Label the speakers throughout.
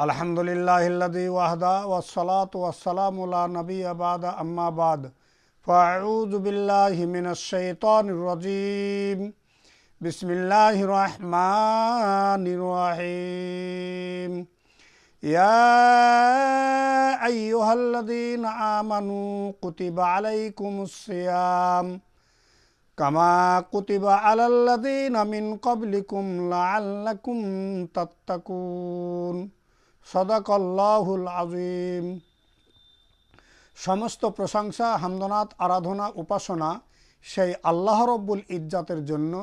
Speaker 1: अल्हम्दुलिल्लाहिल्लज़ी वहदा वस्सलातु वस्सलामु अला नबिय्यि बअद अम्मा बाद फ़अऊज़ु बिल्लाहि मिनश शैतानिर रजीम बिस्मिल्लाहिर रहमानिर रहीम या अय्युहल्लज़ीना आमनू कुतिबा अलैकुमुस सियाम कमा कुतिबा अलल्लज़ीना मिन क़ब्लिकुम लअल्लकुम तत्तकून सदाकाल्लाहुल आज़ीम। समस्त प्रशंसा हामदनात आराधना उपासना সেই আল্লাহ রব্বুল ইজ্জাতের জন্য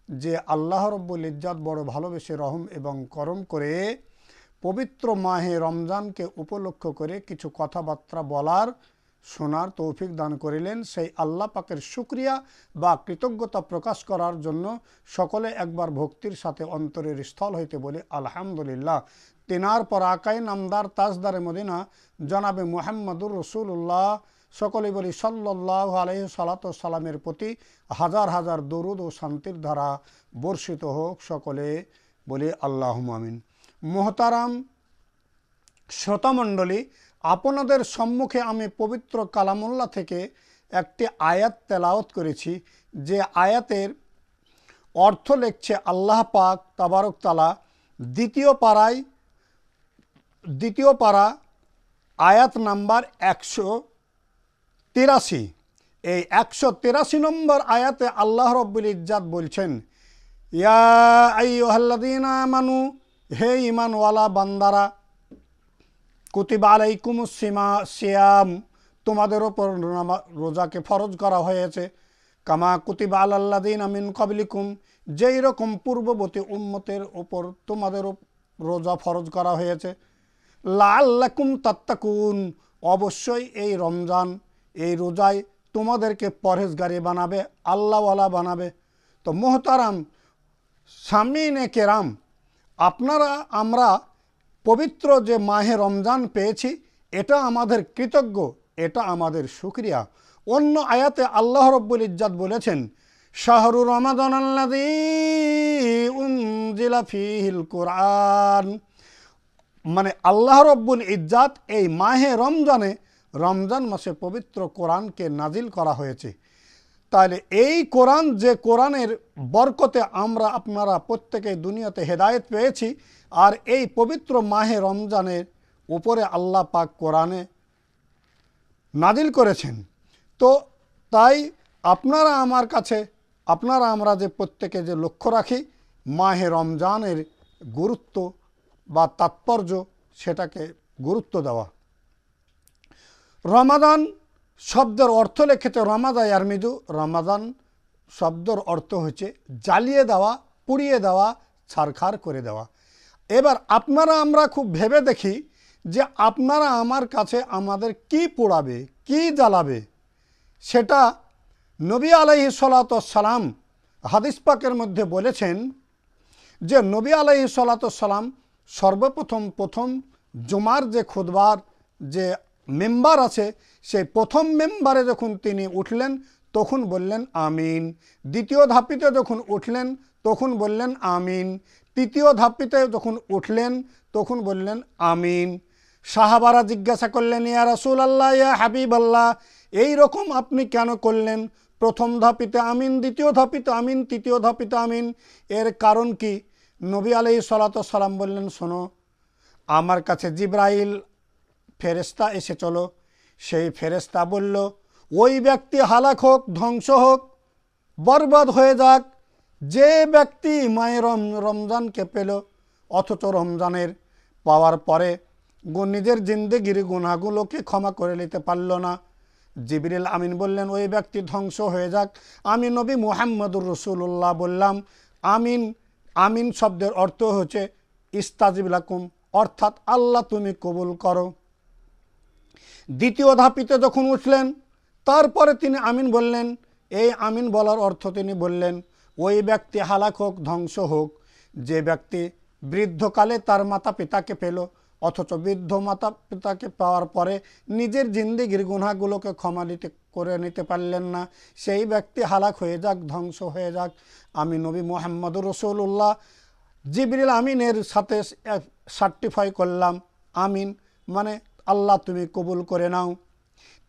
Speaker 1: যে আল্লাহ রব্বুল ইজ্জাত বড় ভালোবেসে রহম এবং করম করে পবিত্র মাহে রমজানকে উপলক্ষ করে কিছু কথাবার্তা বলার শোনার তৌফিক দান করিলেন। সেই আল্লাহ পাকের শুকরিয়া বা কৃতজ্ঞতা প্রকাশ করার জন্য সকলে একবার ভক্তির সাথে অন্তরের স্থল হইতে বলি আলহামদুলিল্লাহ। তিনার পর আকাই নামদার তাজদারে মদিনা জনাবে মুহাম্মদুর রাসূলুল্লাহ সকলেই বলি সাল্লাল্লাহু আলাইহি সাল্লাতু সালামের প্রতি হাজার হাজার দরুদ ও শান্তির ধারা বর্ষিত হোক। সকলে বলি আল্লাহুম্মা আমিন। মুহতারাম শ্রোতামণ্ডলী, আপনাদের সম্মুখে আমি পবিত্র কালামুল্লাহ থেকে একটি আয়াত তেলাওয়াত করেছি। যে আয়াতের অর্থ লিখছে আল্লাহ পাক তাবারক তাআলা দ্বিতীয় পারা আয়াত নাম্বার 183। এই 183 নম্বর আয়াতে আল্লাহ রব্বুল ইজ্জাত বলছেন, ইয়া আইয়ুহাল্লাযীনা আমানু, হে ঈমানওয়ালা বান্দারা, কুতিবা আলাইকুমুস সিয়াম, তোমাদের ওপর রোজাকে ফরজ করা হয়েছে। কামা কুতিবা আলাল্লাযীনা মিন ক্বাবলিকুম, যেই রকম পূর্ববর্তী উম্মতের ওপর তোমাদের রোজা ফরজ করা হয়েছে। লাআল্লাকুম তাত্তাকুন, অবশ্যই এই রমজান এই রোজায় তোমাদেরকে পরহেজগারী বানাবে, আল্লাহওয়ালা বানাবে। তো মোহতারাম সামিনে কেরাম, আপনারা আমরা পবিত্র যে মাহে রমজান পেয়েছি, এটা আমাদের কৃতজ্ঞ, এটা আমাদের শুকরিয়া। অন্য আয়াতে আল্লাহ রব্বুল ইজ্জাত বলেছেন, শাহরু রমাদানাল্লাযী উনজিলা ফীহিল কুরআন, মানে আল্লাহ রব্বুল ইজ্জাত এই মাহে রমজান মাসে পবিত্র কোরআনকে নাজিল করা হয়েছে। তাহলে এই কোরআন, যে কোরআনের বরকতে আমরা আপনারা প্রত্যেকেই দুনিয়াতে হেদায়েত পেয়েছি, আর এই পবিত্র মাহে রমজানের উপরে আল্লাহ পাক কোরআনে নাজিল করেছেন। তো তাই আপনারা আমরা যে প্রত্যেকে যে লক্ষ্য রাখি মাহে রমজানের গুরুত্ব বা তাৎপর্য, সেটাকে গুরুত্ব দেওয়া। রমাদান শব্দের অর্থ লিখেছে রমাদা ইয়ারমিদু, রমাদান শব্দের অর্থ হচ্ছে জ্বালিয়ে দেওয়া, পুড়িয়ে দেওয়া, ছারখার করে দেওয়া। এবার আপনারা আমরা খুব ভেবে দেখি যে আপনারা আমার কাছে আমাদের কি পোড়াবে, কি জ্বালাবে। সেটা নবী আলাইহিস সালাতু সালাম হাদিস পাকের মধ্যে বলেছেন যে নবী আলাইহিস সালাতু সালাম সর্বপ্রথম জুমার যে খুতবার যে মেম্বার আছে, সেই প্রথম মেম্বারে যখন তিনি উঠলেন তখন বললেন আমিন। দ্বিতীয় ধাপিতে যখন উঠলেন তখন বললেন আমিন। তৃতীয় ধাপিতে যখন উঠলেন তখন বললেন আমিন। সাহাবারা জিজ্ঞাসা করলেন, ইয়া রাসূলুল্লাহ, ইয়া হাবিবাল্লাহ, এই রকম আপনি কেন করলেন? প্রথম ধাপিতে আমিন, দ্বিতীয় ধাপিতে আমিন, তৃতীয় ধাপিতে আমিন, এর কারণ কি? নবী আলাইহিস সালাতু সালাম বললেন, শোনো, আমার কাছে জিবরাইল ফেরেশতা এসেছিল। সেই ফেরেশতা বলল, ওই ব্যক্তি হালাক হোক, ধ্বংস হোক, বরবাদ হয়ে যাক, যে ব্যক্তি মায়ের রমজানকে পেল অথচ রমজানের পাওয়ার পরে নিজের জিন্দেগির গুনাহগুলোকে ক্ষমা করে নিতে পারল না। জিবরিল আমিন বললেন, ওই ব্যক্তি ধ্বংস হয়ে যাক। আমি নবী মুহাম্মদুর রাসূলুল্লাহ বললাম আমিন। আমিন শব্দের অর্থ হচ্ছে ইস্তাজিব লাকুম, অর্থাৎ আল্লাহ তুমি কবুল করো। দ্বিতীয় ধাপিতে যখন উঠলেন তারপরে তিনি আমিন বললেন। এই আমিন বলার অর্থ তিনি বললেন, ওই ব্যক্তি হালাক হোক, ধ্বংস হোক, যে ব্যক্তি বৃদ্ধকালে তার মাতা পিতাকে পেল অথচ বৃদ্ধ মাতা পিতাকে পাওয়ার পরে নিজের জিন্দেগির গুনাহগুলোকে ক্ষমা করে নিতে পারলেন না, সেই ব্যক্তি হালাক হয়ে যাক, ধ্বংস হয়ে যাক। আমি নবী মুহাম্মদুর রাসূলুল্লাহ জিবরিল আমিনের সাথে সার্টিফাই করলাম আমিন, মানে আল্লাহ তুমি কবুল করে নাও।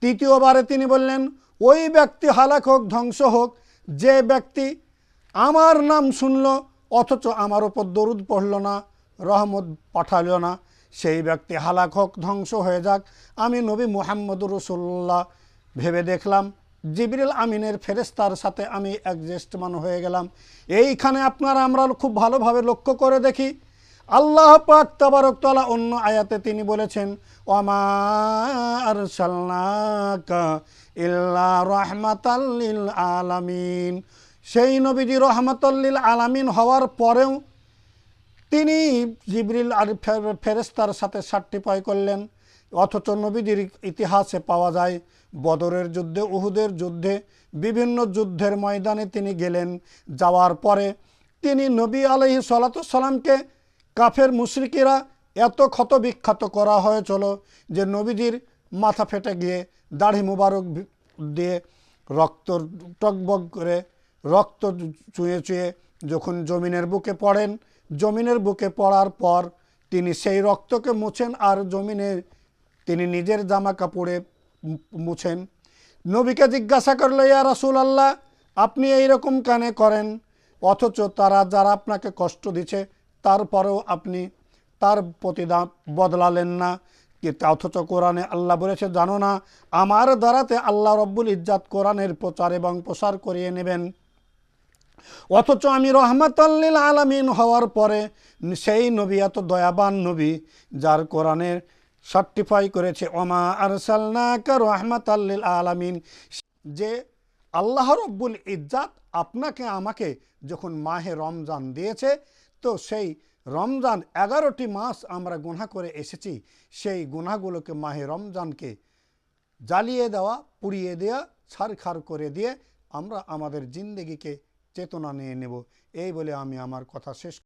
Speaker 1: তৃতীয়বারে তিনি বললেন, ওই ব্যক্তি হালাক হোক, ধ্বংস হোক, যে ব্যক্তি আমার নাম শুনল অথচ আমার ওপর দরুদ পড়ল না, রহমত পাঠালো না, সেই ব্যক্তি হালাক হোক, ধ্বংস হয়ে যাক। আমি নবী মুহাম্মদুর রাসূলুল্লাহ ভেবে দেখলাম জিবরিল আমিনের ফেরেশতার সাথে আমি অ্যাডজাস্টমান হয়ে গেলাম। এইখানে আপনারা আমরা খুব ভালোভাবে লক্ষ্য করে দেখি, আল্লাহ পাক তাবারক তাআলা অন্য আয়াতে তিনি বলেছেন, ওয়ামা আরসালনাকা ইল্লা রাহমাতাল লিল আলামিন। সেই নবীজি রহমাতাল লিল আলামিন হওয়ার পরেও তিনি জিবরিল আর ফেরেশতার সাথে সার্টিফাই করলেন। অথচ নবীজির ইতিহাসে পাওয়া যায় বদরের যুদ্ধে, উহুদের যুদ্ধে, বিভিন্ন যুদ্ধের ময়দানে তিনি গেলেন। যাওয়ার পরে তিনি নবী আলাইহিস সালাতু সালামকে কাফের মুশরিকিরা এত ক্ষত বিখ্যাত করা হয়েছিল যে নবীজির মাথা ফেটে গিয়ে দাড়ি মুবারক দিয়ে রক্ত টকবক করে রক্ত চুঁয়ে চুঁয়ে যখন জমিনের বুকে পড়েন, জমিনের বুকে পড়ার পর তিনি সেই রক্তকে মুছেন আর জমিনে তিনি নিজের জামা কাপড়ে মুছেন। নবীকে জিজ্ঞাসা করলো, ইয়া রাসূলুল্লাহ, আপনি এইরকম কেন করেন? অথচ তারা যারা আপনাকে কষ্ট দিচ্ছে তারপরেও আপনি তার প্রতিদান বদলালেন না। অথচ কোরআনে আল্লাহ বলেছে, জানো না আমার দ্বারাতে আল্লাহ রব্বুল ইজ্জাত কোরআনের প্রচার এবং প্রসার করিয়ে নেবেন। অথচ আমি রহমাতাল লিল আলামিন হওয়ার পরে সেই নবী এত দয়াবান নবী যার কোরআনের সার্টিফাই করেছে ওমা আরসালনাকা রাহমাতাল লিল আলামিন, যে আল্লাহ রব্বুল ইজ্জাত আপনাকে আমাকে যখন মাহে রমজান দিয়েছে, তো সেই রমজান 11টি মাস আমরা গুনাহ করে এসেছি, সেই গুনাহগুলোকে মাহে রমজানকে জ্বালিয়ে দেওয়া, পুড়িয়ে দেওয়া, ছারখার করে দিয়ে আমরা আমাদের জিন্দেগিকে চেতনা নিয়ে নেব। এই বলে আমি আমার কথা শেষ